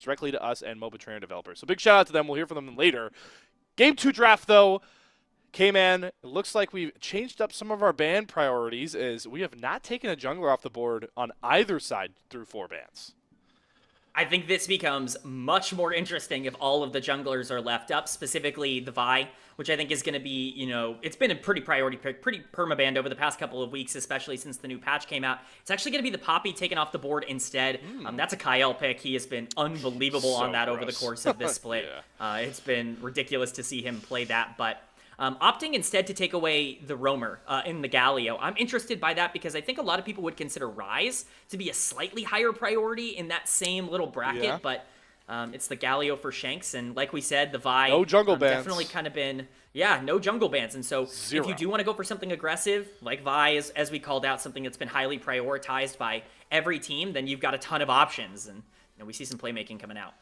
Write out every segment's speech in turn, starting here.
directly to us and MOBA trainer developers. So big shout out to them. We'll hear from them later. Game 2 draft, though. Kman, it looks like we've changed up some of our ban priorities as we have not taken a jungler off the board on either side through 4 bans. I think this becomes much more interesting if all of the junglers are left up, specifically the Vi, which I think is going to be, you know, it's been a pretty priority pick, pretty permabanned over the past couple of weeks, especially since the new patch came out. It's actually going to be the Poppy taken off the board instead. That's a Kael pick. He has been unbelievable on that over the course of this split. It's been ridiculous to see him play that, but opting instead to take away the Roamer in the Galio. I'm interested by that because I think a lot of people would consider Ryze to be a slightly higher priority in that same little bracket, but it's the Galio for Shanks, and like we said, the Vi no jungle bans. Definitely kind of been, no jungle bans, and so if you do want to go for something aggressive, like Vi, as we called out, something that's been highly prioritized by every team, then you've got a ton of options, and we see some playmaking coming out.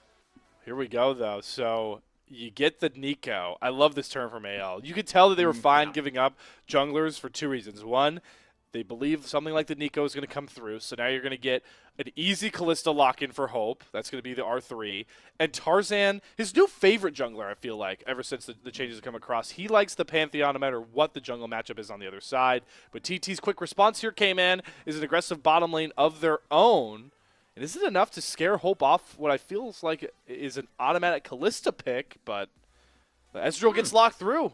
Here we go, though, so you get the Nico. I love this term from AL. You could tell that they were fine giving up junglers for 2 reasons. One, they believe something like the Nico is going to come through, so now you're going to get an easy Kalista lock-in for Hope. That's going to be the R3. And Tarzan, his new favorite jungler, I feel like, ever since the changes have come across. He likes the Pantheon no matter what the jungle matchup is on the other side. But TT's quick response here, Kman, is an aggressive bottom lane of their own. And is it enough to scare Hope off what I feel like is an automatic Kalista pick, but Ezreal gets locked through.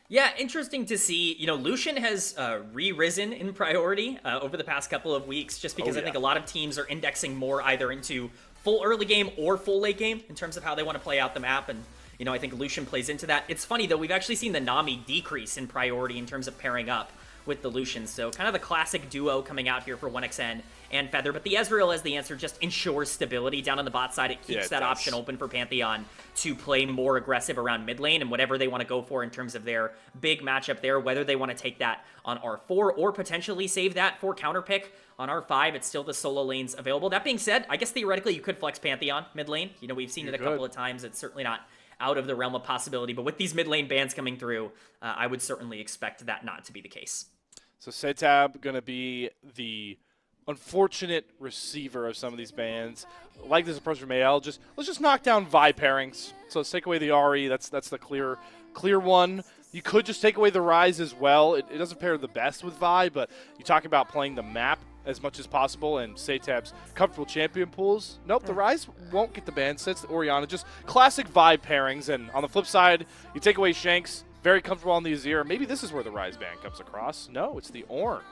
Yeah, interesting to see. You know, Lucian has re-risen in priority over the past couple of weeks just because I think a lot of teams are indexing more either into full early game or full late game in terms of how they want to play out the map, and you know, I think Lucian plays into that. It's funny, though, we've actually seen the Nami decrease in priority in terms of pairing up with the Lucian, so kind of the classic duo coming out here for 1xN and Feather, but the Ezreal as the answer just ensures stability down on the bot side. It keeps that option open for Pantheon to play more aggressive around mid lane and whatever they want to go for in terms of their big matchup there, whether they want to take that on R4 or potentially save that for counter pick on R5. It's still the solo lanes available. That being said, I guess theoretically you could flex Pantheon mid lane. You know, we've seen it a couple of times. It's certainly not out of the realm of possibility, but with these mid lane bans coming through, I would certainly expect that not to be the case. So SeTab going to be the unfortunate receiver of some of these bans. Like this approach from AL, let's just knock down Vi pairings. So let's take away the Ahri. That's the clear one. You could just take away the Ryze as well. It doesn't pair the best with Vi, but you talk about playing the map as much as possible and SeTab's comfortable champion pools. Nope, the Ryze won't get the ban sets. The Orianna, just classic Vi pairings. And on the flip side, you take away Shanks. Very comfortable on the Azir. Maybe this is where the Ryze ban comes across. No, it's the Ornn.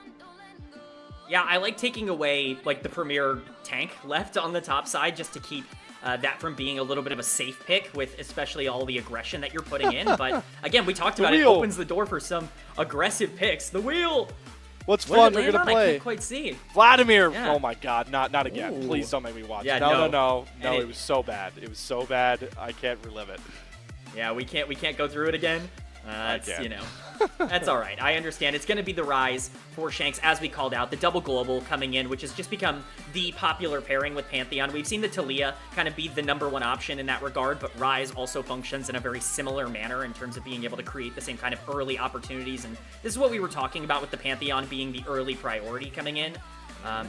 Yeah, I like taking away like the premier tank left on the top side just to keep that from being a little bit of a safe pick with especially all the aggression that you're putting in. But again, we talked about it opens the door for some aggressive picks. The wheel. What's Flandre going to play? I can't quite see. Vladimir. Yeah. Oh my God, not again. Ooh. Please don't make me watch. Yeah, no. It was so bad. It was so bad. I can't relive it. Yeah, we can't go through it again. You know, that's all right. I understand. It's going to be the Ryze for Shanks, as we called out. The double global coming in, which has just become the popular pairing with Pantheon. We've seen the Talia kind of be the #1 option in that regard, but Ryze also functions in a very similar manner in terms of being able to create the same kind of early opportunities. And this is what we were talking about with the Pantheon being the early priority coming in,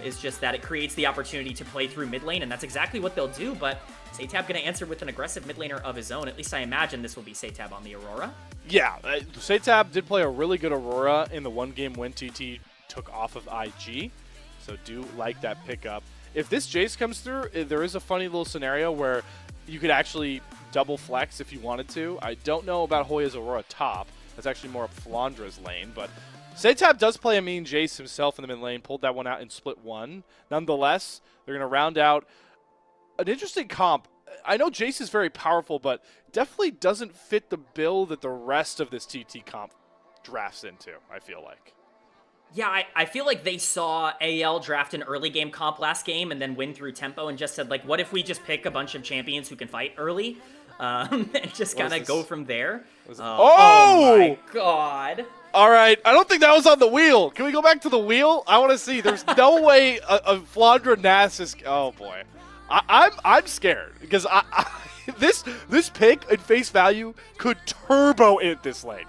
is just that it creates the opportunity to play through mid lane, and that's exactly what they'll do. But SeTab going to answer with an aggressive mid laner of his own. At least I imagine this will be SeTab on the Aurora. Yeah, SeTab did play a really good Aurora in the one-game win TT took off of IG, so do like that pickup. If this Jace comes through, there is a funny little scenario where you could actually double flex if you wanted to. I don't know about Hoya's Aurora top. That's actually more up Flandre's lane, but SeTab does play a mean Jace himself in the mid lane, pulled that one out in split 1. Nonetheless, they're going to round out an interesting comp. I know Jace is very powerful, but definitely doesn't fit the bill that the rest of this TT comp drafts into, I feel like. Yeah, I feel like they saw AL draft an early game comp last game and then win through tempo and just said, like, what if we just pick a bunch of champions who can fight early and just kind of go from there? Oh my God. All right, I don't think that was on the wheel. Can we go back to the wheel? I want to see. There's no way a Flandre Nass is. Oh boy, I'm scared because this pick at face value could turbo it this lane.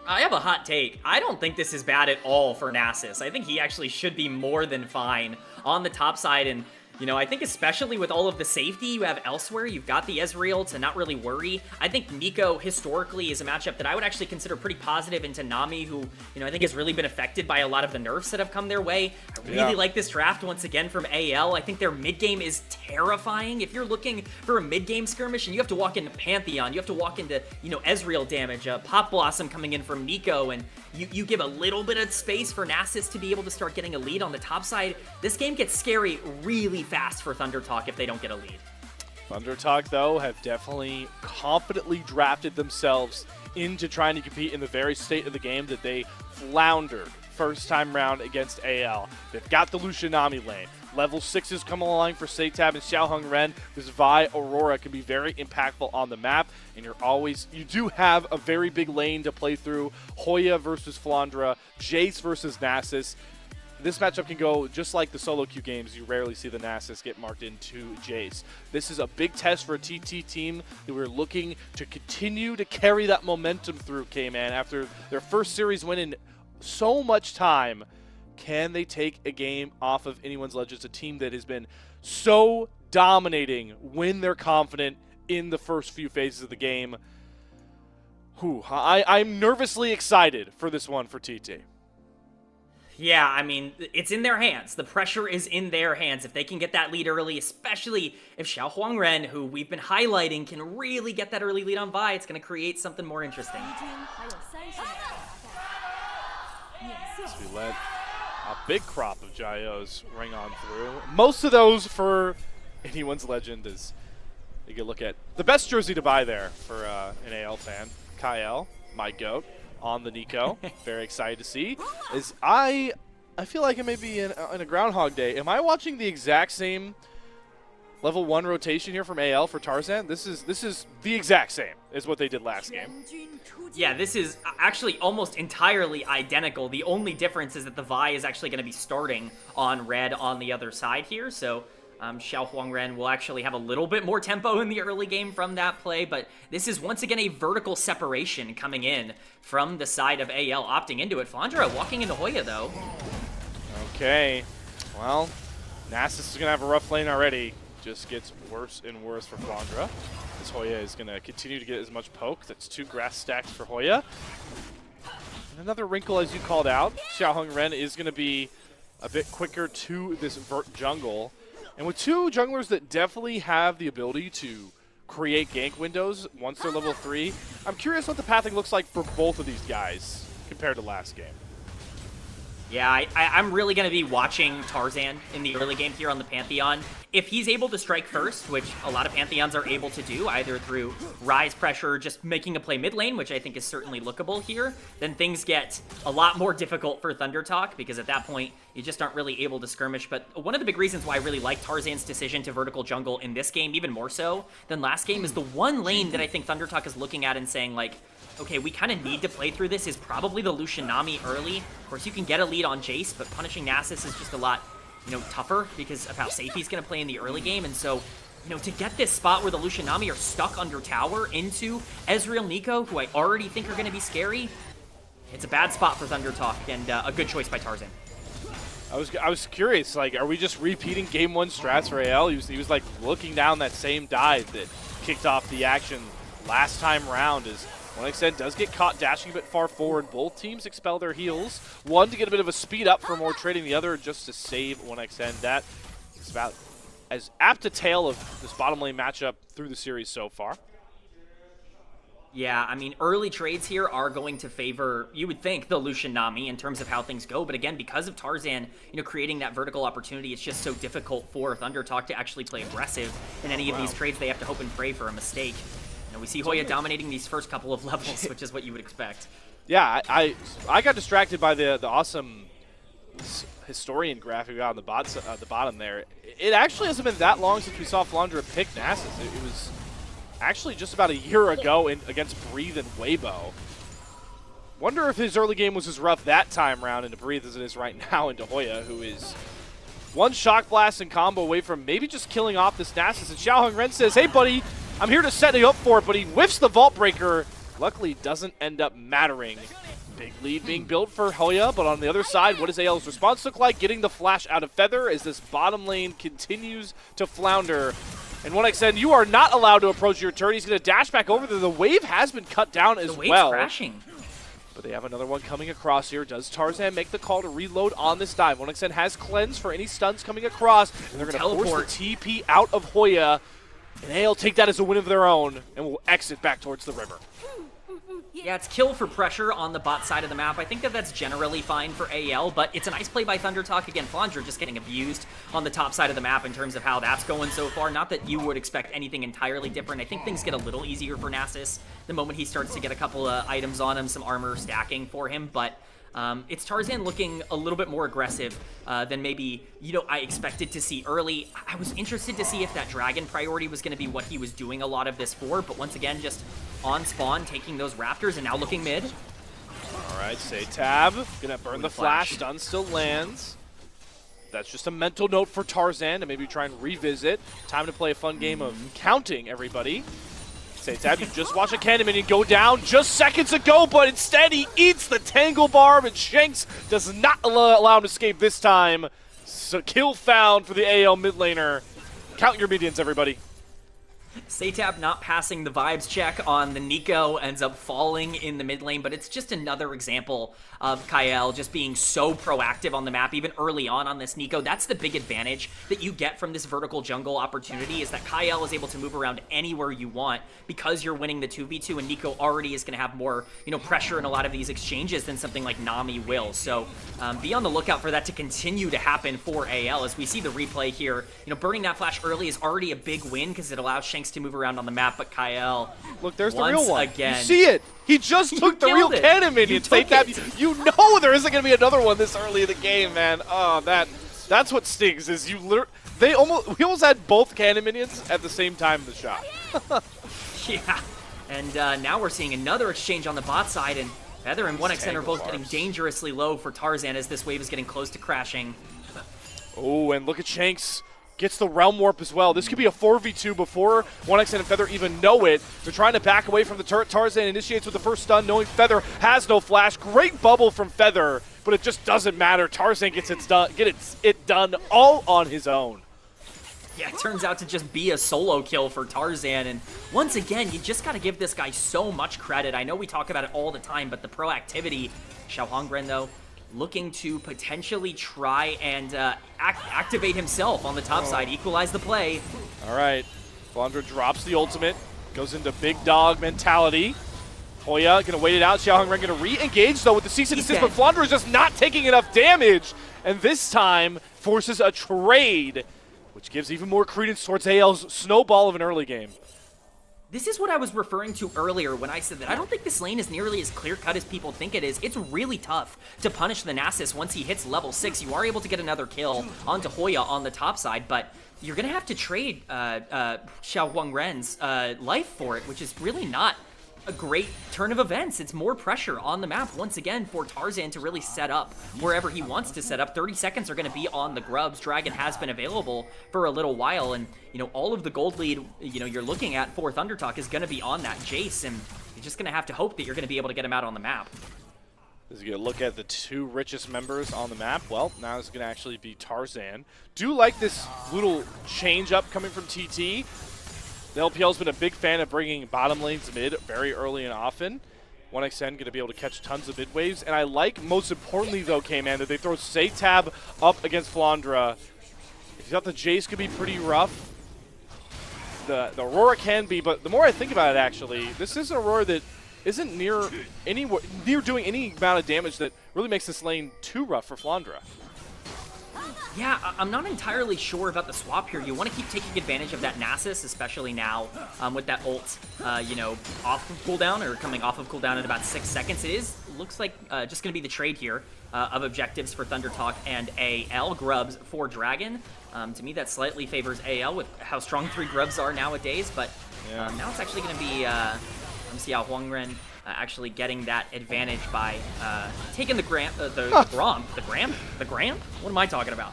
I have a hot take. I don't think this is bad at all for Nasus. I think he actually should be more than fine on the top side. And you know, I think especially with all of the safety you have elsewhere, you've got the Ezreal to not really worry. I think Neeko historically is a matchup that I would actually consider pretty positive into Nami, who, you know, I think has really been affected by a lot of the nerfs that have come their way. I really like this draft once again from AL. I think their mid game is terrifying. If you're looking for a mid game skirmish and you have to walk into Pantheon, you have to walk into, you know, Ezreal damage, Pop Blossom coming in from Neeko, and you give a little bit of space for Nasus to be able to start getting a lead on the top side, this game gets scary really fast for ThunderTalk if they don't get a lead. ThunderTalk, though, have definitely confidently drafted themselves into trying to compete in the very state of the game that they floundered first time round against AL. They've got the Lucianami lane. Level 6s come along for SeTab and XiaoHuanGren. This Vi Aurora can be very impactful on the map, and you do have a very big lane to play through. Hoya versus Flandre, Jace versus Nasus. This matchup can go just like the solo queue games. You rarely see the Nasus get marked into Jace. This is a big test for a TT team that we're looking to continue to carry that momentum through, Kman. After their first series win in so much time, can they take a game off of anyone's Legends, a team that has been so dominating when they're confident in the first few phases of the game? I'm nervously excited for this one for TT. Yeah, I mean, it's in their hands. The pressure is in their hands. If they can get that lead early, especially if XiaoHuanGren, who we've been highlighting, can really get that early lead on Vi, it's going to create something more interesting. So we let a big crop of Jaios ring on through. Most of those for anyone's Legend is you can look at the best jersey to buy there for an AL fan. Kael, my GOAT, on the Neeko. Very excited to see. I feel like I may be in a Groundhog Day. Am I watching the exact same level 1 rotation here from AL for Tarzan? This is the exact same as what they did last game. Yeah, this is actually almost entirely identical. The only difference is that the Vi is actually going to be starting on red on the other side here. So XiaoHuanGren will actually have a little bit more tempo in the early game from that play, but this is once again a vertical separation coming in from the side of AL, opting into it. Flandre walking into Hoya, though. Okay, well, Nasus is going to have a rough lane already. Just gets worse and worse for Flandre. This Hoya is going to continue to get as much poke. That's 2 grass stacks for Hoya. And another wrinkle, as you called out, XiaoHuanGren is going to be a bit quicker to this vert jungle. And with 2 junglers that definitely have the ability to create gank windows once they're level 3, I'm curious what the pathing looks like for both of these guys compared to last game. Yeah, I'm really going to be watching Tarzan in the early game here on the Pantheon. If he's able to strike first, which a lot of Pantheons are able to do, either through rise pressure or just making a play mid lane, which I think is certainly lookable here, then things get a lot more difficult for ThunderTalk, because at that point, you just aren't really able to skirmish. But one of the big reasons why I really like Tarzan's decision to vertical jungle in this game, even more so than last game, is the one lane that I think ThunderTalk is looking at and saying, like, okay, we kind of need to play through this, is probably the Lucianami early. Of course, you can get a lead on Jace, but punishing Nasus is just a lot, tougher because of how safe he's going to play in the early game. And so, to get this spot where the Lucianami are stuck under tower into Ezreal Neeko, who I already think are going to be scary, it's a bad spot for ThunderTalk, and a good choice by Tarzan. I was curious, like, are we just repeating game 1 strats for AL? He was like looking down that same dive that kicked off the action last time round. As OneXN does get caught dashing a bit far forward. Both teams expel their heals. One to get a bit of a speed up for more trading, the other just to save OneXN. That is about as apt a tale of this bottom lane matchup through the series so far. Yeah, I mean, early trades here are going to favor, you would think, the Lucianami in terms of how things go. But again, because of Tarzan, creating that vertical opportunity, it's just so difficult for ThunderTalk to actually play aggressive in any of these trades. They have to hope and pray for a mistake. We see Hoya dominating these first couple of levels, which is what you would expect. Yeah, I got distracted by the awesome historian graphic we got on the bottom there. It actually hasn't been that long since we saw Flandre pick Nasus. It was actually just about a year ago against Breathe and Weibo. Wonder if his early game was as rough that time round into Breathe as it is right now into Hoya, who is one Shock Blast and combo away from maybe just killing off this Nasus. And XiaoHuanGren says, hey buddy, I'm here to set you up for it, but he whiffs the Vault Breaker. Luckily, doesn't end up mattering Big lead being built for Hoya, but on the other side, what does AL's response look like? Getting the flash out of Feather as this bottom lane continues to flounder. And 1xN, you are not allowed to approach your turret. He's going to dash back over there. The wave has been cut down as well. The wave's crashing. But they have another one coming across here. Does Tarzan make the call to reload on this dive? 1xN has cleanse for any stuns coming across. And they're going to force the TP out of Hoya. And AL take that as a win of their own and will exit back towards the river. Yeah, it's kill for pressure on the bot side of the map. I think that that's generally fine for AL, but it's a nice play by ThunderTalk. Again, Flandre just getting abused on the top side of the map in terms of how that's going so far. Not that you would expect anything entirely different. I think things get a little easier for Nasus the moment he starts to get a couple of items on him, some armor stacking for him, but it's Tarzan looking a little bit more aggressive than maybe, I expected to see early. I was interested to see if that dragon priority was going to be what he was doing a lot of this for, but once again, just on spawn, taking those raptors and now looking mid. All right, SeTab, gonna burn the flash, stun still lands. That's just a mental note for Tarzan to maybe try and revisit. Time to play a fun game of counting everybody. SeTab, you just watch a cannon minion go down just seconds ago, but instead he eats the Tangle Barb, and Shanks does not allow him to escape this time. So kill found for the AL mid laner. Count your minions, everybody. SeTab not passing the vibes check on the Nico, ends up falling in the mid lane, but it's just another example of Kael just being so proactive on the map, even early on this Nico. That's the big advantage that you get from this vertical jungle opportunity, is that Kael is able to move around anywhere you want because you're winning the 2v2, and Nico already is going to have more, pressure in a lot of these exchanges than something like Nami will. So be on the lookout for that to continue to happen for AL. As we see the replay here, burning that flash early is already a big win because it allows Shanks to move around on the map, but Kael, look, there's the real one. Again, you see it. He just took the real cannon minion. You know there isn't going to be another one this early in the game, man. Oh, that's what stings. Is we almost had both cannon minions at the same time in the shot. Yeah, and now we're seeing another exchange on the bot side, and Feather and 1xN are both getting dangerously low for Tarzan as this wave is getting close to crashing. Oh, and look at Shanks. Gets the Realm Warp as well. This could be a 4v2 before 1xN and Feather even know it. They're trying to back away from the turret. Tarzan initiates with the first stun, knowing Feather has no flash. Great bubble from Feather, but it just doesn't matter. Tarzan gets it done all on his own. Yeah, it turns out to just be a solo kill for Tarzan, and once again, you just got to give this guy so much credit. I know we talk about it all the time, but the proactivity. XiaoHuanGren, though, looking to potentially try and activate himself on the top side, equalize the play. All right, Flandre drops the ultimate, goes into big dog mentality. Hoya gonna wait it out. XiaoHuanGren gonna re-engage though with the cease and desist, but Flandre is just not taking enough damage, and this time forces a trade, which gives even more credence towards AL's snowball of an early game. This is what I was referring to earlier when I said that I don't think this lane is nearly as clear-cut as people think it is. It's really tough to punish the Nasus once he hits level 6. You are able to get another kill onto Hoya on the top side, but you're going to have to trade XiaoHuanGren's life for it, which is really not a great turn of events. It's more pressure on the map once again for Tarzan to really set up wherever he wants to set up. 30 seconds are going to be on the grubs. Dragon has been available for a little while, and all of the gold lead you're looking at for ThunderTalk is going to be on that Jace, and you're just going to have to hope that you're going to be able to get him out on the map. As you look at the two richest members on the map, well, now it's going to actually be Tarzan. Do like this little change up coming from TT. The LPL's been a big fan of bringing bottom lanes mid very early and often. 1xN going to be able to catch tons of mid waves. And I like, most importantly though, Kman, that they throw SeTab up against Flandre. If you thought the Jace could be pretty rough, the Aurora can be, but the more I think about it actually, this is an Aurora that isn't near doing any amount of damage that really makes this lane too rough for Flandre. Yeah, I'm not entirely sure about the swap here. You want to keep taking advantage of that Nasus, especially now with that ult, off of cooldown or coming off of cooldown in about 6 seconds. Looks like just going to be the trade here of objectives for ThunderTalk and AL. Grubs for Dragon. To me, that slightly favors AL with how strong 3 grubs are nowadays, but now it's actually going to be XiaoHuanGren actually getting that advantage by taking the Gramp. What am I talking about?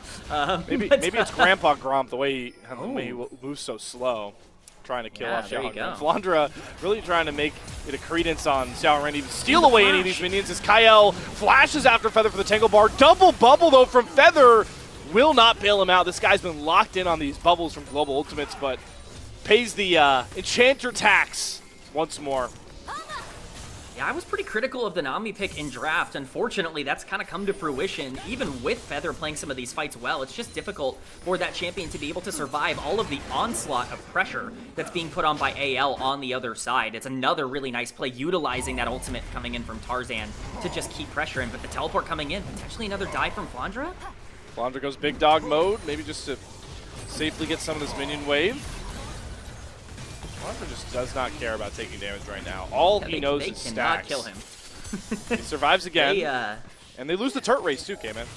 Maybe it's Grandpa Gromp, the way he moves so slow. trying to kill Yeah, off there you XiaoHuanGren. go. Flandre really trying to make it a credence on XiaoHuanGren, even steal away any of these minions as Kael flashes after Feather for the Tangle Bar. Double bubble though from Feather. Will not bail him out. This guy's been locked in on these bubbles from Global Ultimates, but pays the Enchanter tax once more. Yeah, I was pretty critical of the Nami pick in draft. Unfortunately, that's kind of come to fruition. Even with Feather playing some of these fights well, it's just difficult for that champion to be able to survive all of the onslaught of pressure that's being put on by AL on the other side. It's another really nice play utilizing that ultimate coming in from Tarzan to just keep pressure in. But the teleport coming in, potentially another dive from Flandre? Flandre goes big dog mode, maybe just to safely get some of this minion wave. Flandre just does not care about taking damage right now. All he knows is stacks. They cannot kill him. He survives again, and they lose the turret race too, Kman.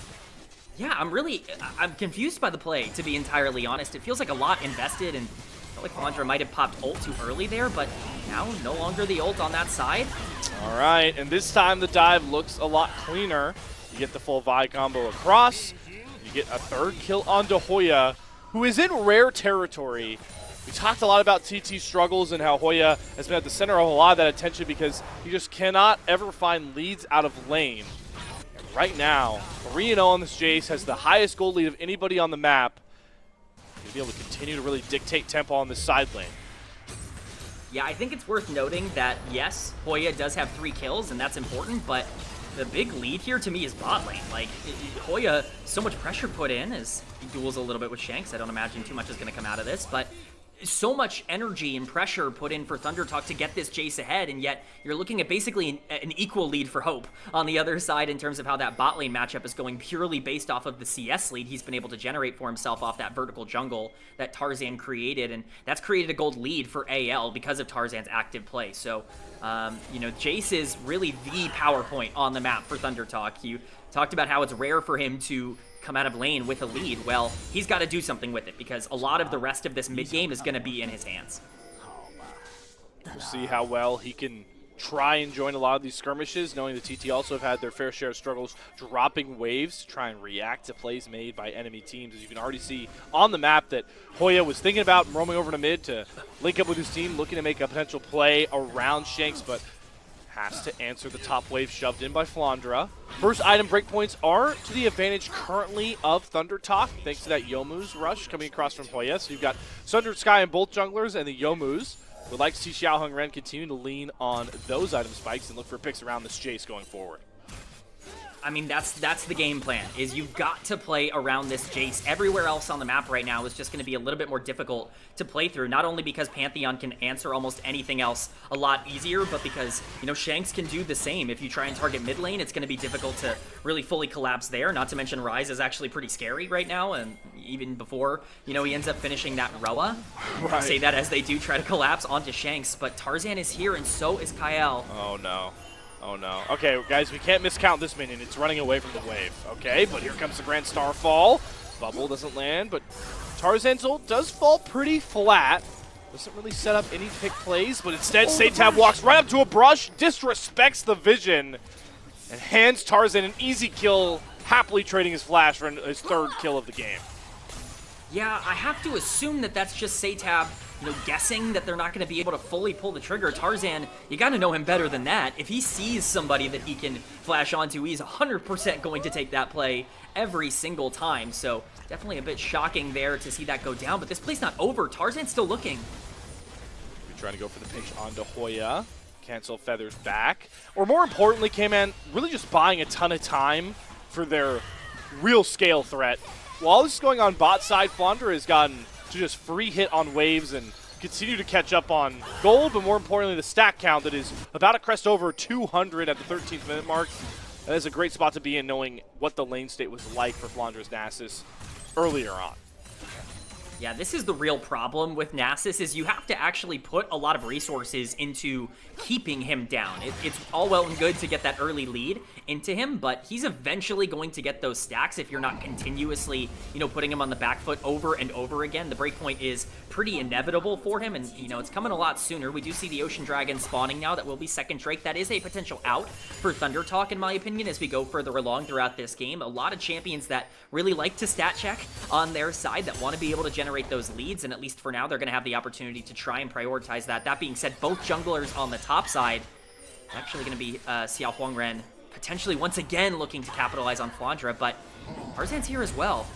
Yeah, I'm confused by the play, to be entirely honest. It feels like a lot invested, and I felt like Flandre might have popped ult too early there, but now no longer the ult on that side. All right, and this time the dive looks a lot cleaner. You get the full Vi combo across. You get a third kill onto Hoya, who is in rare territory. We talked a lot about TT's struggles and how Hoya has been at the center of a lot of that attention because he just cannot ever find leads out of lane. And right now, 3-0 on this Jace, has the highest gold lead of anybody on the map. He'll be able to continue to really dictate tempo on this side lane. Yeah, I think it's worth noting that, yes, Hoya does have 3 kills, and that's important, but the big lead here to me is bot lane. Like, Hoya, so much pressure put in as he duels a little bit with Shanks. I don't imagine too much is going to come out of this, but so much energy and pressure put in for ThunderTalk to get this Jace ahead, and yet you're looking at basically an equal lead for Hope on the other side in terms of how that bot lane matchup is going purely based off of the CS lead he's been able to generate for himself off that vertical jungle that Tarzan created, and that's created a gold lead for AL because of Tarzan's active play. So, you know, Jace is really the power point on the map for ThunderTalk. You talked about how it's rare for him to come out of lane with a lead. Well, he's got to do something with it because a lot of the rest of this mid game is going to be in his hands. We'll see how well he can try and join a lot of these skirmishes, knowing the TT also have had their fair share of struggles dropping waves to try and react to plays made by enemy teams. As you can already see on the map that Hoya was thinking about roaming over to mid to link up with his team, looking to make a potential play around Shanks, but has to answer the top wave shoved in by Flandre. First item breakpoints are to the advantage currently of ThunderTalk, thanks to that Youmuu's rush coming across from Hoya. So you've got Sunder Sky and both junglers, and the Youmuu's would like to see XiaoHuanGren continue to lean on those item spikes and look for picks around this Jace going forward. I mean, that's the game plan, is you've got to play around this Jace. Everywhere else on the map right now is just going to be a little bit more difficult to play through, not only because Pantheon can answer almost anything else a lot easier, but because, you know, Shanks can do the same. If you try and target mid lane, it's going to be difficult to really fully collapse there, not to mention Ryze is actually pretty scary right now, and even before, you know, he ends up finishing that Roa. Right. I say that as they do try to collapse onto Shanks, but Tarzan is here, and so is Kael. Oh, no. Oh no. Okay, guys, we can't miscount this minion. It's running away from the wave. Okay, but here comes the Grand Starfall. Bubble doesn't land, but Tarzan's ult does fall pretty flat. Doesn't really set up any pick plays, but instead SeTab walks right up to a brush, disrespects the vision, and hands Tarzan an easy kill, happily trading his flash for his third kill of the game. Yeah, I have to assume that that's just SeTab, you know, guessing that they're not going to be able to fully pull the trigger. Tarzan, you got to know him better than that. If he sees somebody that he can flash onto, he's 100% going to take that play every single time. So definitely a bit shocking there to see that go down, but this play's not over. Tarzan's still looking. We're trying to go for the pinch onto Hoya. Cancel Feathers back. Or more importantly, Kman really just buying a ton of time for their real scale threat. While this is going on bot side, Flandre has gotten to just free hit on waves and continue to catch up on gold, but more importantly, the stack count that is about to crest over 200 at the 13th minute mark. That is a great spot to be in, knowing what the lane state was like for Flandre's Nasus earlier on. Yeah, this is the real problem with Nasus, is you have to actually put a lot of resources into keeping him down. It's all well and good to get that early lead into him, but he's eventually going to get those stacks if you're not continuously, you know, putting him on the back foot over and over again. The breakpoint is pretty inevitable for him, and, you know, it's coming a lot sooner. We do see the Ocean Dragon spawning now. That will be second Drake. That is a potential out for ThunderTalk, in my opinion, as we go further along throughout this game. A lot of champions that really like to stat check on their side, that want to be able to generate generate those leads, and at least for now, they're going to have the opportunity to try and prioritize that. That being said, both junglers on the top side, it's actually going to be XiaoHuanGren potentially once again looking to capitalize on Flandre, but Tarzan's here as well.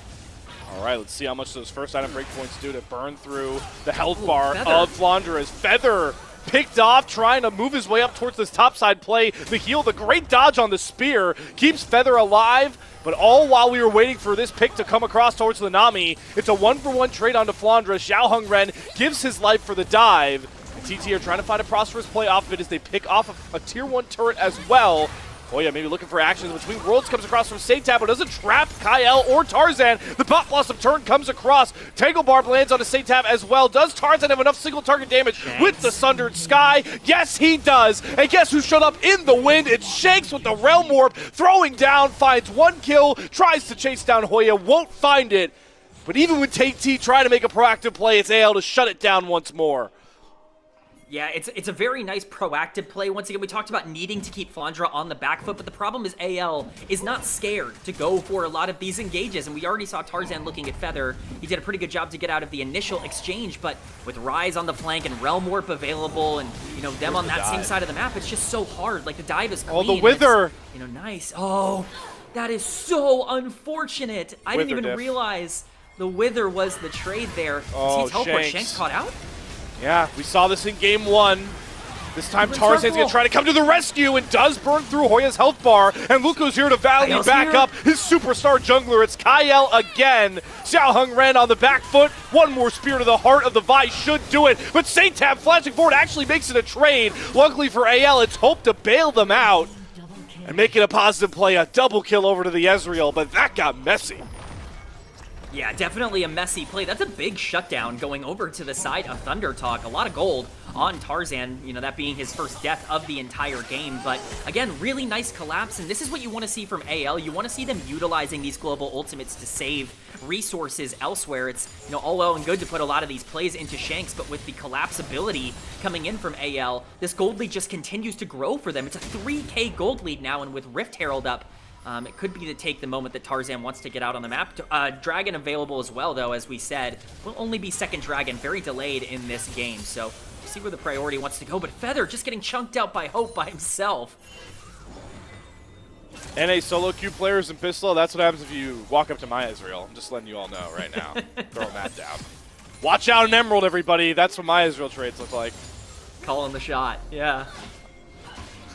All right, let's see how much those first item breakpoints do to burn through the health bar of Flandre as Feather picked off, trying to move his way up towards this topside play. The heal, the great dodge on the spear, keeps Feather alive, but all while we were waiting for this pick to come across towards the Nami. It's a 1-for-1 trade onto Flandre. XiaoHuanGren gives his life for the dive. And TT are trying to find a prosperous play off of it as they pick off a tier 1 turret as well. Hoya maybe looking for actions between worlds, comes across from SeTab, but doesn't trap Kael or Tarzan. The Pop Blossom turn comes across. Tangle Barb lands on a SeTab as well. Does Tarzan have enough single target damage with the Sundered Sky? Yes, he does. And guess who showed up in the wind? It's Shanks with the Realm Warp, throwing down, finds 1 kill, tries to chase down Hoya, won't find it. But even with TT trying to make a proactive play, it's AL to shut it down once more. Yeah, it's a very nice proactive play. Once again, we talked about needing to keep Flandre on the back foot, but the problem is AL is not scared to go for a lot of these engages, and we already saw Tarzan looking at Feather. He did a pretty good job to get out of the initial exchange, but with Rise on the flank and Realm Warp available and, you know, them on that same side of the map, it's just so hard. Like, the dive is clean. Oh, the Wither! You know, nice. Oh, that is so unfortunate. I didn't even realize the Wither was the trade there. Oh, See teleport Shanks caught out? Yeah, we saw this in game 1. This time Tarzan's going to try to come to the rescue and does burn through Hoya's health bar. And Luco's here to valley back up his superstar jungler. It's Kael again. XiaoHuanGren on the back foot. One more spear to the heart of the Vi should do it. But SeTab flashing forward actually makes it a trade. Luckily for AL, it's Hope to bail them out and make it a positive play. A double kill over to the Ezreal, but that got messy. Yeah, definitely a messy play. That's a big shutdown going over to the side of ThunderTalk. A lot of gold on Tarzan, you know, that being his first death of the entire game. But again, really nice collapse, and this is what you want to see from AL. You want to see them utilizing these global ultimates to save resources elsewhere. It's, you know, all well and good to put a lot of these plays into Shanks, but with the collapsibility coming in from AL, this gold lead just continues to grow for them. It's a 3K gold lead now, and with Rift Herald up, it could be to take the moment that Tarzan wants to get out on the map. Dragon available as well, though, as we said. Will only be second Dragon, very delayed in this game. So we'll see where the priority wants to go. But Feather just getting chunked out by Hope by himself. NA solo queue players in Pistol, that's what happens if you walk up to my Ezreal. I'm just letting you all know right now. Throwing that down. Watch out in Emerald, everybody. That's what my Ezreal trades look like. Calling the shot, yeah.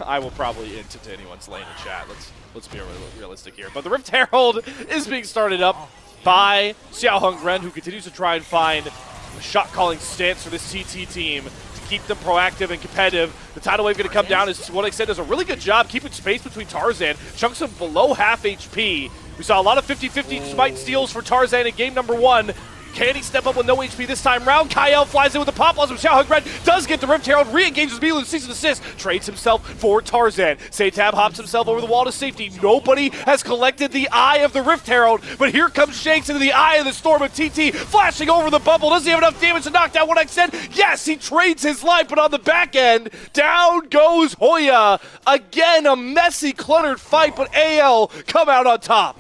I will probably int into anyone's lane in chat. Let's be realistic here. But the Rift Herald is being started up by XiaoHuanGren, who continues to try and find a shot-calling stance for this TT team to keep them proactive and competitive. The tidal wave going to come down, as what I said, does a really good job keeping space between Tarzan. Chunks him below half HP. We saw a lot of 50-50 smite steals for Tarzan in game number 1. Can he step up with no HP this time round? Kael flies in with the Pop Blossom. XiaoHuanGren does get the Rift Herald, re-engages immediately with cease and desist, trades himself for Tarzan. SeTab hops himself over the wall to safety. Nobody has collected the eye of the Rift Herald, but here comes Shanks into the eye of the storm of TT, flashing over the bubble. Does he have enough damage to knock down what I said? Yes, he trades his life, but on the back end, down goes Hoya. Again, a messy, cluttered fight, but AL come out on top.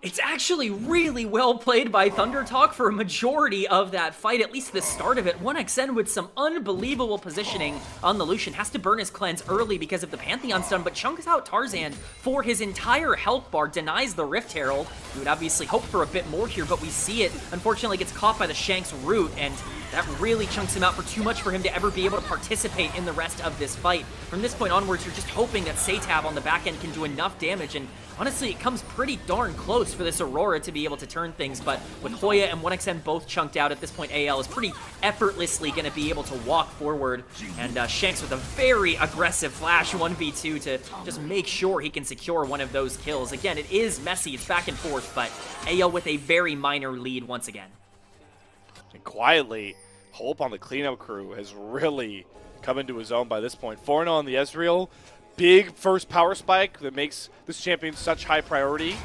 It's actually really well played by ThunderTalk for a majority of that fight, at least the start of it. 1xN with some unbelievable positioning on the Lucian. Has to burn his cleanse early because of the Pantheon stun, but chunks out Tarzan for his entire health bar, denies the Rift Herald. We would obviously hope for a bit more here, but we see it. Unfortunately, gets caught by the Shanks root, and that really chunks him out for too much for him to ever be able to participate in the rest of this fight. From this point onwards, you're just hoping that SeTab on the back end can do enough damage, and honestly, it comes pretty darn close for this Aurora to be able to turn things, but with Hoya and 1xN both chunked out at this point, AL is pretty effortlessly going to be able to walk forward, and Shanks with a very aggressive flash 1v2 to just make sure he can secure one of those kills. Again, it is messy, it's back and forth, but AL with a very minor lead once again. And quietly, Hope on the cleanup crew has really come into his own by this point. 4-0 on the Ezreal. Big first power spike that makes this champion such high priority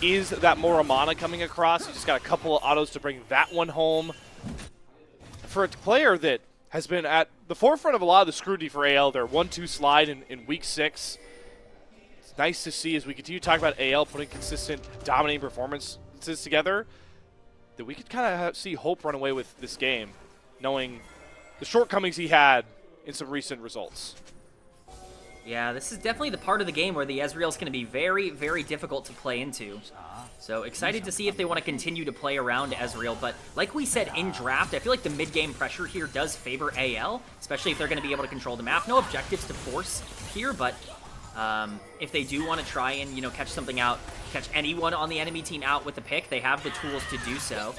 is that Moramana coming across. He just got a couple of autos to bring that one home. For a player that has been at the forefront of a lot of the scrutiny for AL, their 1-2 slide in week 6. It's nice to see as we continue to talk about AL putting consistent dominating performances together. that we could kind of see Hope run away with this game, knowing the shortcomings he had in some recent results. Yeah, this is definitely the part of the game where the Ezreal's going to be very, very difficult to play into. So excited to see if they want to continue to play around Ezreal, but like we said in draft, I feel like the mid-game pressure here does favor AL, especially if they're going to be able to control the map. No objectives to force here, but if they do want to try and, you know, catch something out, catch anyone on the enemy team out with the pick, they have the tools to do so.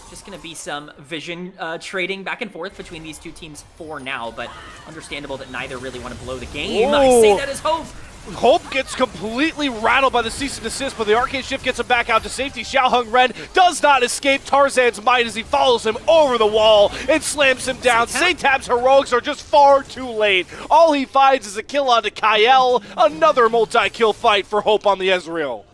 Just going to be some vision trading back and forth between these two teams for now, but understandable that neither really want to blow the game. Whoa. I say that as Hope. Hope gets completely rattled by the cease and desist, but the arcane shift gets him back out to safety. XiaoHuanGren does not escape Tarzan's might as he follows him over the wall and slams him down. SeTab's heroics are just far too late. All he finds is a kill onto Kael. Another multi-kill fight for Hope on the Ezreal.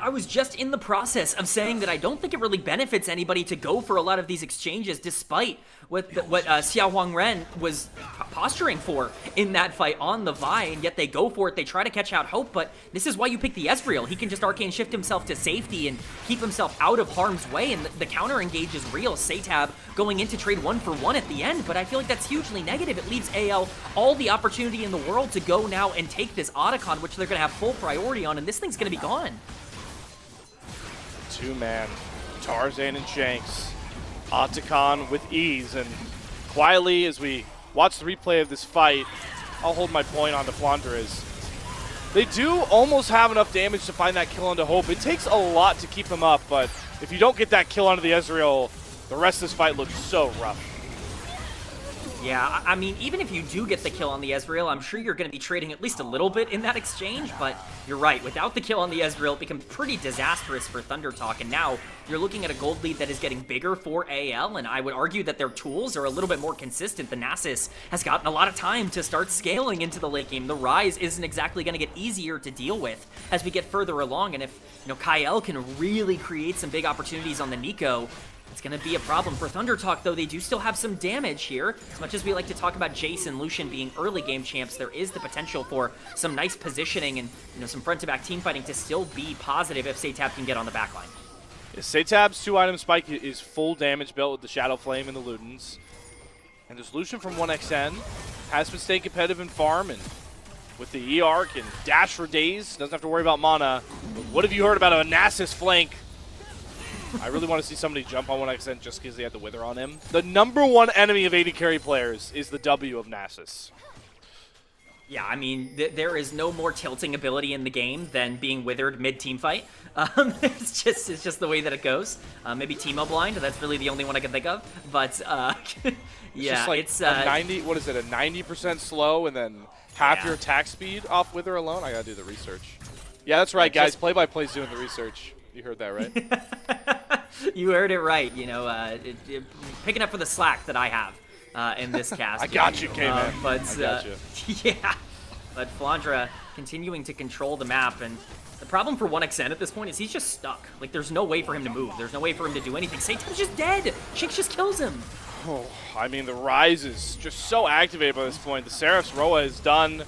I was just in the process of saying that I don't think it really benefits anybody to go for a lot of these exchanges, despite what XiaoHuanGren was posturing for in that fight on the Vi, and yet they go for it. They try to catch out Hope, but this is why you pick the Ezreal. He can just arcane shift himself to safety and keep himself out of harm's way, and the counter engage is real. SeTab going into trade 1-for-1 at the end, but I feel like that's hugely negative. It leaves AL all the opportunity in the world to go now and take this Otacon, which they're going to have full priority on, and this thing's going to be gone. Two-man, Tarzan and Shanks. Otacon with ease, and quietly as we watch the replay of this fight, I'll hold my point on the Flandre. They do almost have enough damage to find that kill onto Hope. It takes a lot to keep them up, but if you don't get that kill onto the Ezreal, the rest of this fight looks so rough. Yeah, I mean, even if you do get the kill on the Ezreal, I'm sure you're going to be trading at least a little bit in that exchange, but you're right. Without the kill on the Ezreal, it becomes pretty disastrous for ThunderTalk, and now you're looking at a gold lead that is getting bigger for AL, and I would argue that their tools are a little bit more consistent. The Nasus has gotten a lot of time to start scaling into the late game. The Rise isn't exactly going to get easier to deal with as we get further along, and if, you know, Kael can really create some big opportunities on the Nico, it's going to be a problem for ThunderTalk, though they do still have some damage here. As much as we like to talk about Jace and Lucian being early game champs, there is the potential for some nice positioning and, you know, some front-to-back team fighting to still be positive if SeTab can get on the backline. Yeah, SeTab's 2-item spike is full damage built with the Shadow Flame and the Ludens. And this Lucian from 1xN has been staying competitive in farm, and with the E-Arc and dash for days, doesn't have to worry about mana. But what have you heard about a Nasus flank? I really want to see somebody jump on 1xN just because they had the Wither on him. The #1 enemy of AD carry players is the W of Nasus. Yeah, I mean, there is no more tilting ability in the game than being withered mid-team fight. It's just the way that it goes. Maybe Teemo Blind, that's really the only one I can think of. But, yeah, it's a 90, what is it, a 90% slow and then half your attack speed off Wither alone? I gotta do the research. Yeah, that's right, guys. Play-by-play's doing the research. You heard that, right? You heard it right. You know, picking up for the slack that I have in this cast. I got you, Kman. But I got you. Yeah, but Flandre continuing to control the map, and the problem for 1xN at this point is he's just stuck. Like, there's no way for him to move. There's no way for him to do anything. SeTab's just dead. Shanks just kills him. Oh, I mean, the Rise is just so activated by this point. The Seraph's Roa is done.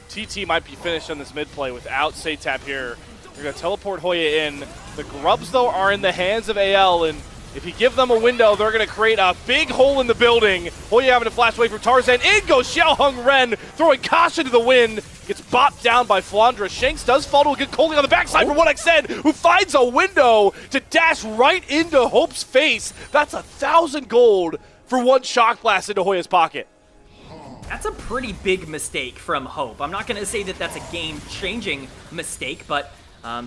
TT might be finished on this mid play without SeTab here. They're going to teleport Hoya in. The Grubs, though, are in the hands of AL, and if you give them a window, they're going to create a big hole in the building. Hoya having to flash away from Tarzan. In goes XiaoHuanGren, throwing caution to the wind. Gets bopped down by Flandre. Shanks does fall to a good calling on the backside for 1xN, who finds a window to dash right into Hope's face. That's 1,000 gold for one shock blast into Hoya's pocket. That's a pretty big mistake from Hope. I'm not going to say that that's a game-changing mistake, but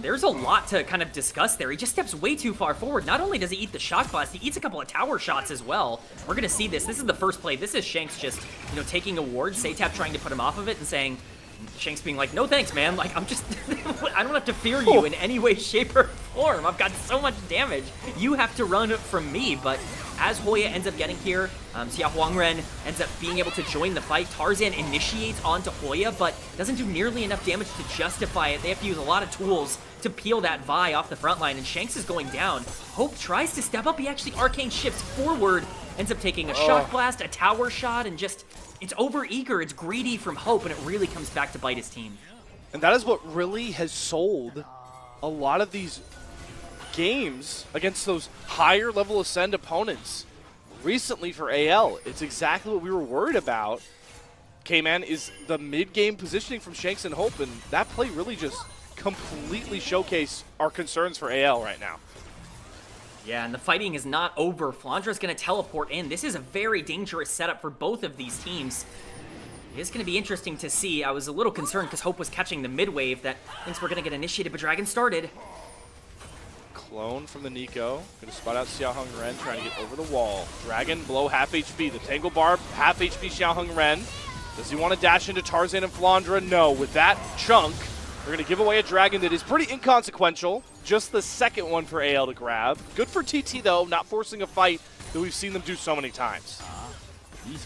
there's a lot to kind of discuss there. He just steps way too far forward. Not only does he eat the shock blast, he eats a couple of tower shots as well. We're going to see this. This is the first play. This is Shanks just, you know, taking a ward, SeTab trying to put him off of it and saying, Shanks being like, no thanks, man. Like, I'm just, I don't have to fear you in any way, shape, or form. I've got so much damage. You have to run from me. But as Hoya ends up getting here, XiaoHuanGren ends up being able to join the fight. Tarzan initiates onto Hoya, but doesn't do nearly enough damage to justify it. They have to use a lot of tools to peel that Vi off the front line, and Shanks is going down. Hope tries to step up. He actually arcane shifts forward, ends up taking a shock blast, a tower shot, and just, it's over-eager, it's greedy from Hope, and it really comes back to bite his team. And that is what really has sold a lot of these games against those higher level Ascend opponents recently for AL. It's exactly what we were worried about. Kman is the mid-game positioning from Shanks and Hope, and that play really just completely showcased our concerns for AL right now. Yeah, and the fighting is not over. Flandre's going to teleport in. This is a very dangerous setup for both of these teams. It is going to be interesting to see. I was a little concerned because Hope was catching the mid-wave that thinks we're going to get initiated, but Dragon started. Clone from the Nico. Going to spot out XiaoHuanGren, trying to get over the wall. Dragon below half HP. The Tangle Barb, half HP XiaoHuanGren. Does he want to dash into Tarzan and Flandre? No. With that chunk, they're going to give away a Dragon that is pretty inconsequential. Just the second one for AL to grab. Good for TT, though, not forcing a fight that we've seen them do so many times.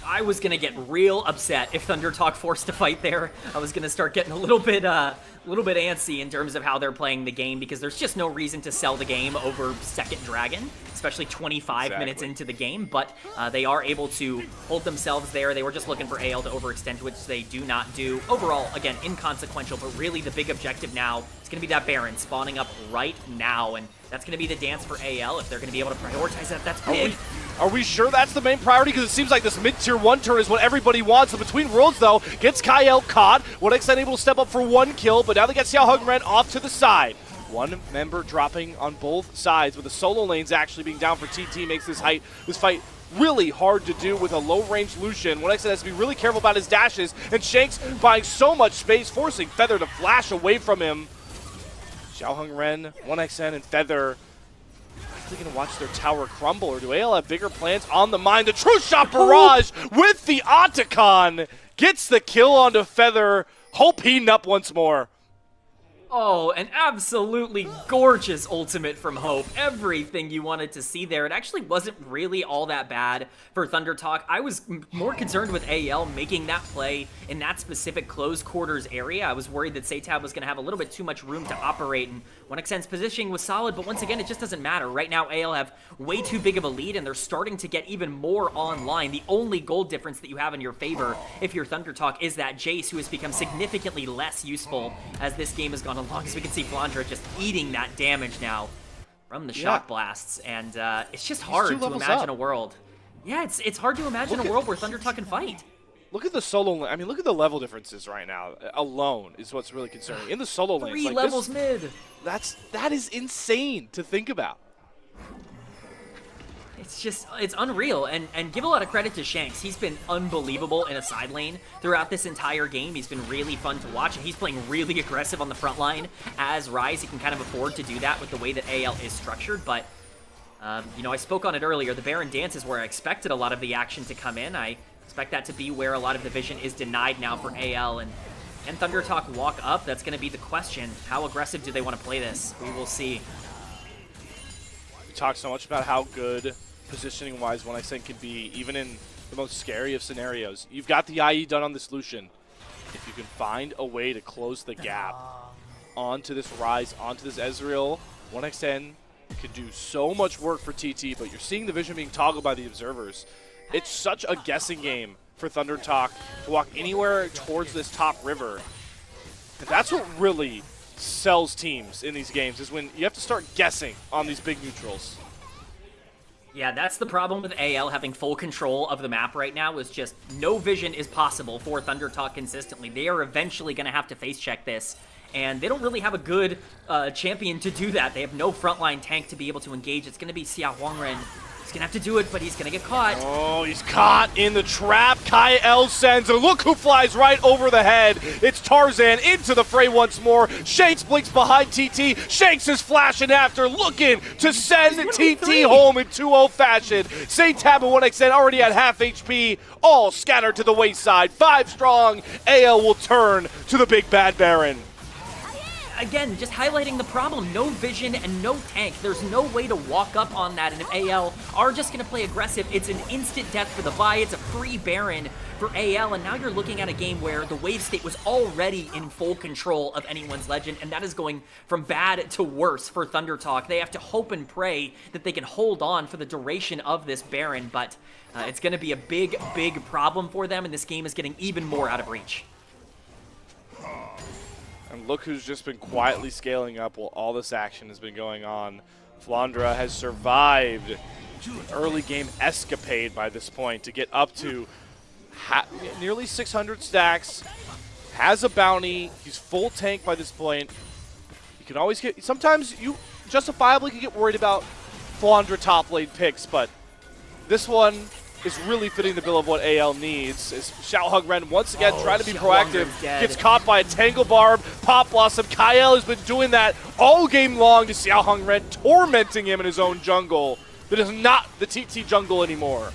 I was going to get real upset if ThunderTalk forced a fight there. I was going to start getting a little bit antsy in terms of how they're playing the game, because there's just no reason to sell the game over second Dragon, especially 25 minutes into the game, but they are able to hold themselves there. They were just looking for AL to overextend, which they do not do. Overall, again, inconsequential, but really the big objective now is going to be that Baron spawning up right now, and that's going to be the dance for AL. If they're going to be able to prioritize that, that's big. Are we sure that's the main priority? Because it seems like this mid-tier 1 turn is what everybody wants. The Between Worlds, though, gets Kael caught. 1xN able to step up for 1 kill, but now they get XiaoHuanGren off to the side. One member dropping on both sides, with the solo lanes actually being down for TT makes this fight really hard to do with a low-range Lucian. 1xN has to be really careful about his dashes, and Shanks buying so much space, forcing Feather to flash away from him. XiaoHuanGren, 1xN, and Feather are going to watch their tower crumble, or do AL have bigger plans on the mind? The True Shot Barrage with the Otacon gets the kill onto Feather. Hope heating up once more. Oh, an absolutely gorgeous ultimate from Hope. Everything you wanted to see there. It actually wasn't really all that bad for ThunderTalk. I was more concerned with AL making that play in that specific close quarters area. I was worried that SeTab was going to have a little bit too much room to operate, and 1xN's positioning was solid, but once again, it just doesn't matter. Right now, AL have way too big of a lead, and they're starting to get even more online. The only gold difference that you have in your favor, if you're ThunderTalk, is that Jace, who has become significantly less useful as this game has gone along. As we can see, Flandre just eating that damage now from the shock blasts, and it's just hard to imagine a world. Yeah, it's hard to imagine a world where ThunderTalk can fight. Look at the solo. I mean, look at the level differences right now. Alone is what's really concerning. In the solo lanes, 3 levels mid. That is insane to think about. It's unreal, and give a lot of credit to Shanks. He's been unbelievable in a side lane throughout this entire game. He's been really fun to watch, and he's playing really aggressive on the front line. As Rise, he can kind of afford to do that with the way that AL is structured, but you know, I spoke on it earlier. The Baron Dance is where I expected a lot of the action to come in. I expect that to be where a lot of the vision is denied now for AL, and can ThunderTalk walk up? That's going to be the question. How aggressive do they want to play this? We will see. We talk so much about how good positioning-wise 1xN can be, even in the most scary of scenarios. You've got the IE done on this Lucian. If you can find a way to close the gap onto this Rise, onto this Ezreal, 1xN can do so much work for TT, but you're seeing the vision being toggled by the observers. It's such a guessing game for ThunderTalk to walk anywhere towards this top river. And that's what really sells teams in these games, is when you have to start guessing on these big neutrals. Yeah, that's the problem with AL having full control of the map right now, is just no vision is possible for ThunderTalk consistently. They are eventually going to have to face check this, and they don't really have a good champion to do that. They have no frontline tank to be able to engage. It's going to be XiaoHuanGren. He's going to have to do it, but he's going to get caught. Oh, he's caught in the trap. Kael sends, and look who flies right over the head. It's Tarzan into the fray once more. Shanks blinks behind TT. Shanks is flashing after, looking to send TT home in 2-0 fashion. SeTab and 1xN already at half HP, all scattered to the wayside. 5 strong. AL will turn to the big bad Baron. Again, just highlighting the problem. No vision and no tank. There's no way to walk up on that, and if AL are just going to play aggressive, it's an instant death for the buy. It's a free Baron for AL, and now you're looking at a game where the wave state was already in full control of anyone's legend, and that is going from bad to worse for ThunderTalk. They have to hope and pray that they can hold on for the duration of this Baron, but it's going to be a big, big problem for them, and this game is getting even more out of reach. And look who's just been quietly scaling up while all this action has been going on. Flandre has survived an early game escapade by this point to get up to nearly 600 stacks, has a bounty, he's full tank by this point. You can always get, sometimes you justifiably can get worried about Flandre top lane picks, but this one is really fitting the bill of what AL needs. As XiaoHuanGren once again trying to be proactive, gets caught by a Tangle Barb, Pop Blossom. Kael has been doing that all game long to XiaoHuanGren, tormenting him in his own jungle. That is not the TT jungle anymore.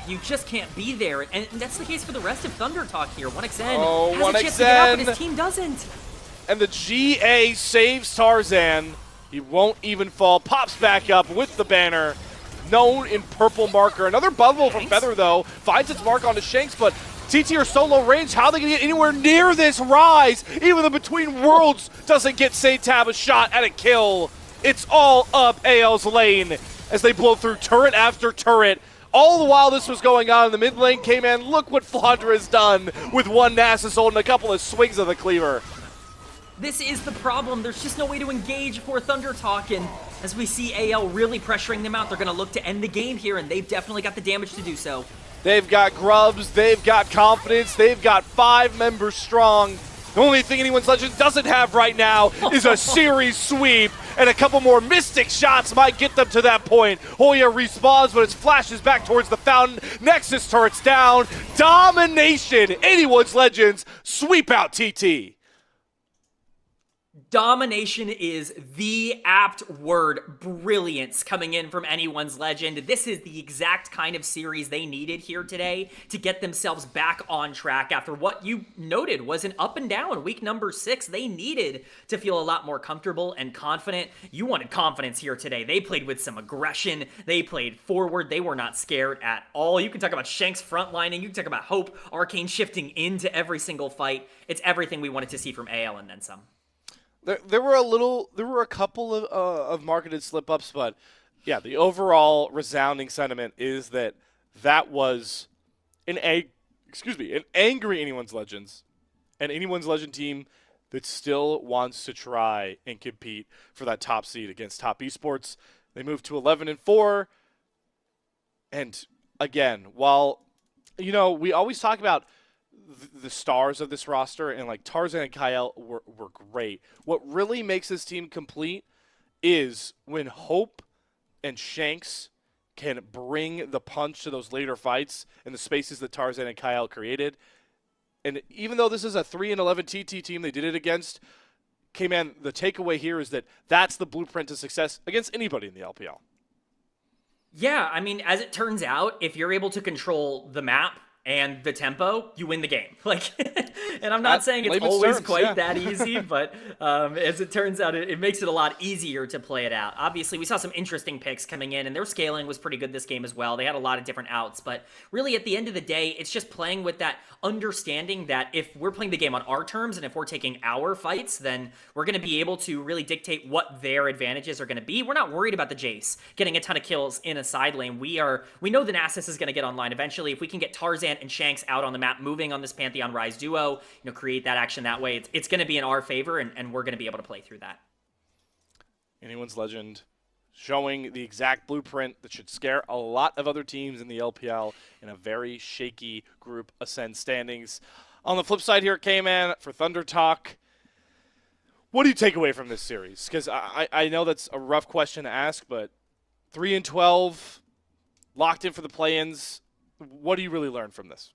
You just can't be there, and that's the case for the rest of ThunderTalk here. 1xN has a chance to get up, but his team doesn't. And the GA saves Tarzan. He won't even fall. Pops back up with the banner. Known in purple marker. Another bubble from Feather, though. Finds its mark onto Shanks, but TT are so low range. How are they going to get anywhere near this rise? Even the Between Worlds doesn't get SeTab a shot at a kill. It's all up AL's lane as they blow through turret after turret. All the while this was going on in the mid lane, Kman, look what Flandre has done with one Nasus ult and a couple of swings of the cleaver. This is the problem. There's just no way to engage for ThunderTalk, and as we see AL really pressuring them out, they're going to look to end the game here, and they've definitely got the damage to do so. They've got grubs, they've got confidence, they've got 5 members strong. The only thing anyone's Legend doesn't have right now is a series sweep, and a couple more Mystic shots might get them to that point. Hoya respawns, but it flashes back towards the fountain. Nexus turrets down. Domination. Anyone's Legends sweep out TT. Domination is the apt word. Brilliance coming in from Anyone's Legend. This is the exact kind of series they needed here today to get themselves back on track after what you noted was an up and down week number 6. They needed to feel a lot more comfortable and confident. You wanted confidence here today. They played with some aggression. They played forward. They were not scared at all. You can talk about Shanks frontlining. You can talk about Hope, Arcane shifting into every single fight. It's everything we wanted to see from AL and then some. There were a couple of marketed slip-ups, but yeah, the overall resounding sentiment is that was an angry Anyone's Legends, an Anyone's Legend team that still wants to try and compete for that top seed against top esports. They moved to 11-4, and again, while we always talk about the stars of this roster, and like Tarzan and Kael were great. What really makes this team complete is when Hope and Shanks can bring the punch to those later fights in the spaces that Tarzan and Kael created. And even though this is a 3-11 TT team they did it against, Kman, the takeaway here is that that's the blueprint to success against anybody in the LPL. Yeah, I mean, as it turns out, if you're able to control the map and the tempo, you win the game. And I'm not saying it's always quite that easy, but as it turns out, it makes it a lot easier to play it out. Obviously, we saw some interesting picks coming in, and their scaling was pretty good this game as well. They had a lot of different outs, but really at the end of the day, it's just playing with that understanding that if we're playing the game on our terms and if we're taking our fights, then we're going to be able to really dictate what their advantages are going to be. We're not worried about the Jace getting a ton of kills in a side lane. We know the Nasus is going to get online eventually. If we can get Tarzan and Shanks out on the map, moving on this Pantheon Rise duo, create that action that way, it's going to be in our favor, and we're going to be able to play through that. Anyone's Legend showing the exact blueprint that should scare a lot of other teams in the LPL in a very shaky group Ascend standings. On the flip side here, Kman, for ThunderTalk, what do you take away from this series? Because I know that's a rough question to ask, but 3-12, locked in for the play-ins. What do you really learn from this?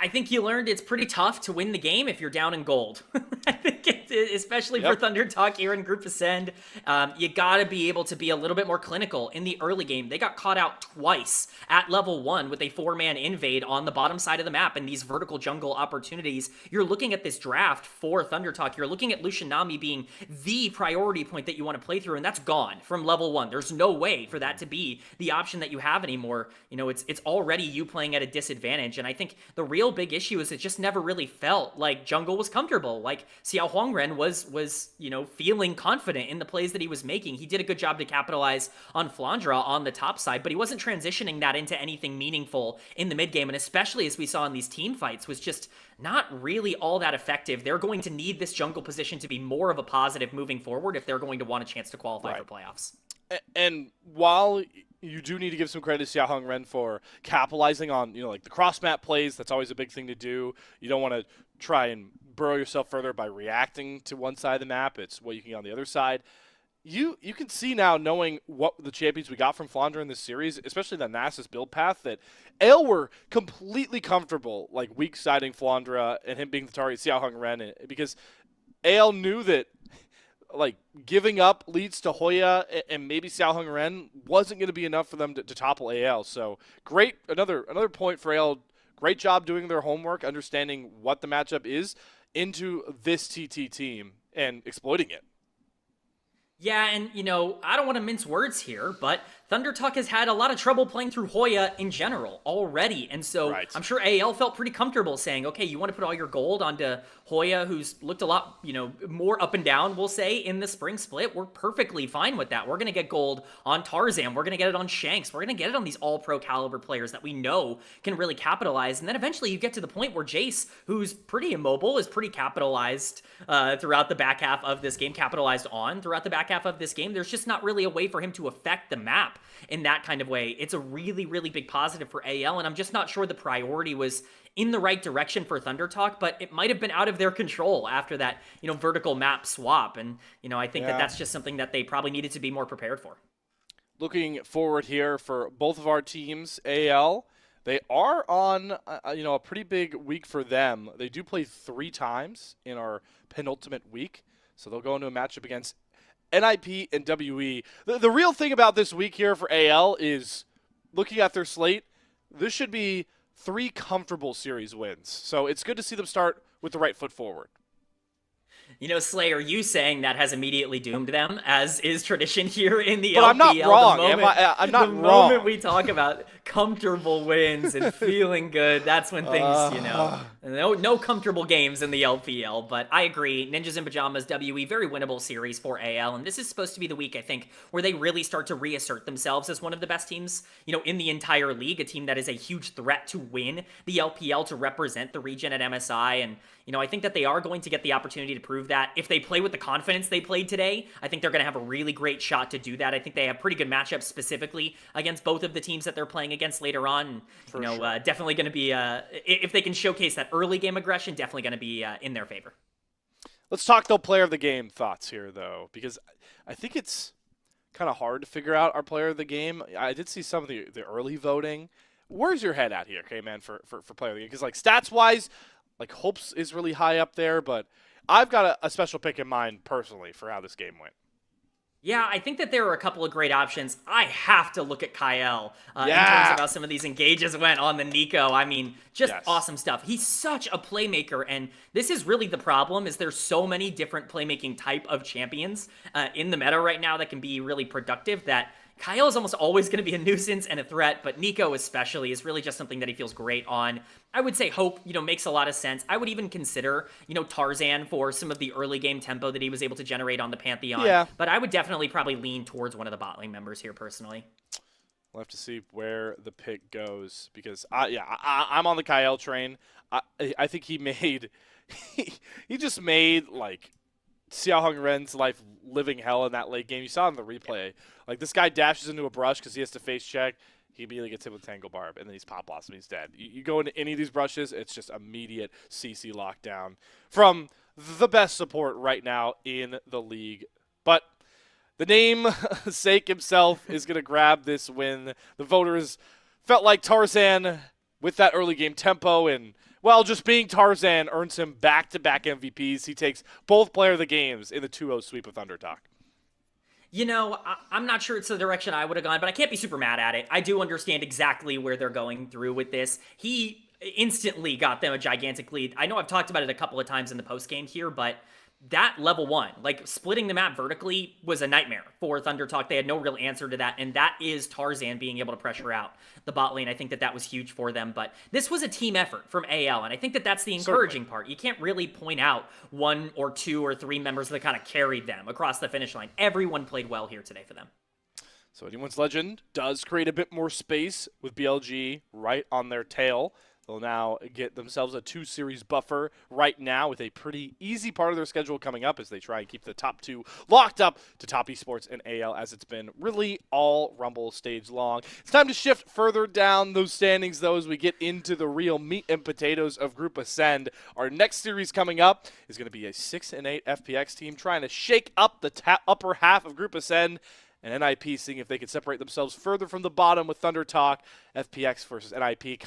I think you learned it's pretty tough to win the game if you're down in gold. I think, especially for ThunderTalk here in Group Ascend, you got to be able to be a little bit more clinical in the early game. They got caught out twice at level 1 with a 4-man invade on the bottom side of the map and these vertical jungle opportunities. You're looking at this draft for ThunderTalk. You're looking at Lucian Nami being the priority point that you want to play through, and that's gone from level 1. There's no way for that to be the option that you have anymore. It's already you playing at a disadvantage, and I think the real real big issue is it just never really felt like jungle was comfortable. Like XiaoHuanGren was, you know, feeling confident in the plays that he was making. He did a good job to capitalize on Flandre on the top side, but he wasn't transitioning that into anything meaningful in the mid game. And especially as we saw in these team fights, was just not really all that effective. They're going to need this jungle position to be more of a positive moving forward if they're going to want a chance to qualify for playoffs. And while you do need to give some credit to XiaoHuanGren for capitalizing on, you know, like the cross-map plays, that's always a big thing to do. You don't want to try and burrow yourself further by reacting to one side of the map. It's what you can get on the other side. You can see now, knowing what the champions we got from Flandre in this series, especially the Nasus build path, that AL were completely comfortable, like, weak-siding Flandre and him being the target XiaoHuanGren, because AL knew that, like, giving up leads to Hoya and maybe XiaoHuanGren wasn't going to be enough for them to topple AL. So great, another point for AL. Great job doing their homework, understanding what the matchup is into this TT team and exploiting it. Yeah, and, you know, I don't want to mince words here, but ThunderTalk has had a lot of trouble playing through Hoya in general already, and so I'm sure AL felt pretty comfortable saying, okay, you want to put all your gold onto Hoya, who's looked a lot, you know, more up and down, we'll say, in the spring split. We're perfectly fine with that. We're going to get gold on Tarzan. We're going to get it on Shanks. We're going to get it on these all-pro caliber players that we know can really capitalize, and then eventually you get to the point where Jace, who's pretty immobile, is pretty capitalized throughout the back half of this game, capitalized on throughout the back half of this game. There's just not really a way for him to affect the map in that kind of way. It's a really, really big positive for AL, and I'm just not sure the priority was in the right direction for ThunderTalk, but it might have been out of their control after that, you know, vertical map swap. And, you know, I think that that's just something that they probably needed to be more prepared for. Looking forward here for both of our teams, AL, they are on, you know, a pretty big week for them. They do play 3 times in our penultimate week, so they'll go into a matchup against NIP and WE. The real thing about this week here for AL is, looking at their slate, this should be 3 comfortable series wins. So it's good to see them start with the right foot forward. You know, Slayer, you saying that has immediately doomed them, as is tradition here in the LPL. But I'm not wrong. I'm not wrong. The moment we talk about comfortable wins and feeling good, that's when things, you know, no comfortable games in the LPL. But I agree. Ninjas in Pajamas, WE, very winnable series for AL. And this is supposed to be the week, I think, where they really start to reassert themselves as one of the best teams, you know, in the entire league. A team that is a huge threat to win the LPL, to represent the region at MSI. And, you know, I think that they are going to get the opportunity to prove that. If they play with the confidence they played today, I think they're going to have a really great shot to do that. I think they have pretty good matchups specifically against both of the teams that they're playing against later on. And, you know, definitely going to be, if they can showcase that early game aggression, definitely going to be in their favor. Let's talk, though, player of the game thoughts here, though, because I think it's kind of hard to figure out our player of the game. I did see some of the early voting. Where's your head at here, Kman, for player of the game? Because, like, stats-wise, like, Hopes is really high up there, but I've got a special pick in mind personally for how this game went. Yeah, I think that there are a couple of great options. I have to look at Kael in terms of how some of these engages went on the Nico. I mean, just awesome stuff. He's such a playmaker, and this is really the problem, is there's so many different playmaking type of champions in the meta right now that can be really productive, that Kael is almost always going to be a nuisance and a threat, but Nico especially is really just something that he feels great on. I would say Hope, you know, makes a lot of sense. I would even consider, you know, Tarzan for some of the early game tempo that he was able to generate on the Pantheon. Yeah. But I would definitely probably lean towards one of the bot lane members here personally. We'll have to see where the pick goes, because I'm on the Kael train. I think he made he just made, like, XiaoHuanGren's life living hell in that late game. You saw in the replay. Like, this guy dashes into a brush because he has to face check. He immediately gets hit with Tangle Barb, and then he's Pop Blossom. He's dead. You go into any of these brushes, it's just immediate CC lockdown from the best support right now in the league. But the name sake himself is going to grab this win. The voters felt like Tarzan, with that early game tempo and, well, just being Tarzan, earns him back-to-back MVPs. He takes both player of the games in the 2-0 sweep of ThunderTalk. You know, I'm not sure it's the direction I would have gone, but I can't be super mad at it. I do understand exactly where they're going through with this. He instantly got them a gigantic lead. I know I've talked about it a couple of times in the postgame here, but that level 1, like splitting the map vertically, was a nightmare for ThunderTalk. They had no real answer to that, and that is Tarzan being able to pressure out the bot lane. I think that was huge for them, but this was a team effort from AL, and I think that that's the encouraging part. You can't really point out 1 or 2 or 3 members that kind of carried them across the finish line. Everyone played well here today for them. So Anyone's Legend does create a bit more space with BLG right on their tail. They'll now get themselves a 2-series buffer right now with a pretty easy part of their schedule coming up as they try and keep the top 2 locked up to top esports and AL, as it's been really all Rumble stage long. It's time to shift further down those standings, though, as we get into the real meat and potatoes of Group Ascend. Our next series coming up is going to be a 6-8 FPX team trying to shake up the upper half of Group Ascend, and NIP seeing if they can separate themselves further from the bottom with ThunderTalk. FPX versus NIP